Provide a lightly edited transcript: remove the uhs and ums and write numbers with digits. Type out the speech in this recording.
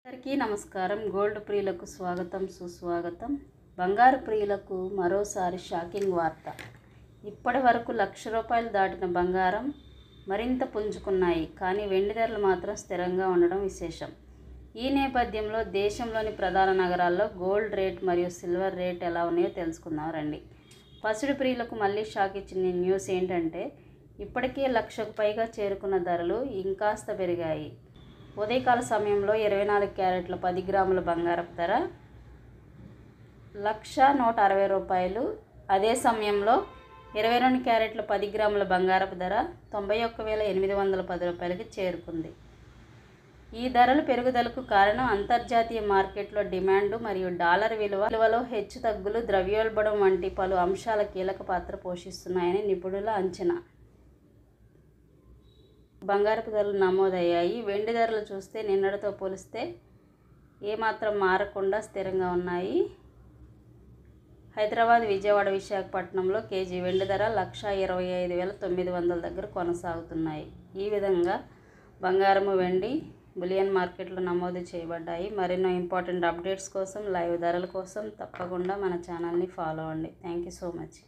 అందరికీ నమస్కారం. గోల్డ్ ప్రియులకు స్వాగతం, సుస్వాగతం. బంగారు ప్రియులకు మరోసారి షాకింగ్ వార్త. ఇప్పటి వరకు ₹1,00,000 దాటిన బంగారం మరింత పుంజుకున్నాయి. కానీ వెండి ధరలు మాత్రం స్థిరంగా ఉండడం విశేషం. ఈ నేపథ్యంలో దేశంలోని ప్రధాన నగరాల్లో గోల్డ్ రేట్ మరియు సిల్వర్ రేట్ ఎలా ఉన్నాయో తెలుసుకుందాం రండి. పసిడి ప్రియులకు మళ్ళీ షాక్ ఇచ్చిన న్యూస్ ఏంటంటే, ఇప్పటికే 1,00,000కు పైగా చేరుకున్న ధరలు ఇంకాస్త పెరిగాయి. ఉదయకాల సమయంలో 24 క్యారెట్ల 10 గ్రాముల బంగారపు ధర ₹1,160. అదే సమయంలో 22 క్యారెట్ల 10 గ్రాముల బంగారపు ధర ₹91,810కి చేరుకుంది. ఈ ధరల పెరుగుదలకు కారణం అంతర్జాతీయ మార్కెట్లో డిమాండ్ మరియు డాలర్ విలువలో హెచ్చుతగ్గులు, ద్రవ్యోల్బణం వంటి పలు అంశాల కీలక పాత్ర పోషిస్తున్నాయని నిపుణుల అంచనా. బంగారపు ధరలు నమోదయ్యాయి. వెండి ధరలు చూస్తే నిన్నటితో పోలిస్తే ఏమాత్రం మారకుండా స్థిరంగా ఉన్నాయి. హైదరాబాద్, విజయవాడ, విశాఖపట్నంలో కేజీ వెండి ధర 1,25,900 దగ్గర కొనసాగుతున్నాయి. ఈ విధంగా బంగారము, వెండి బులియన్ మార్కెట్లో నమోదు చేయబడ్డాయి. మరెన్నో ఇంపార్టెంట్ అప్డేట్స్ కోసం, లైవ్ ధరల కోసం తప్పకుండా మన ఛానల్ని ఫాలో అవ్వండి. Thank you so much.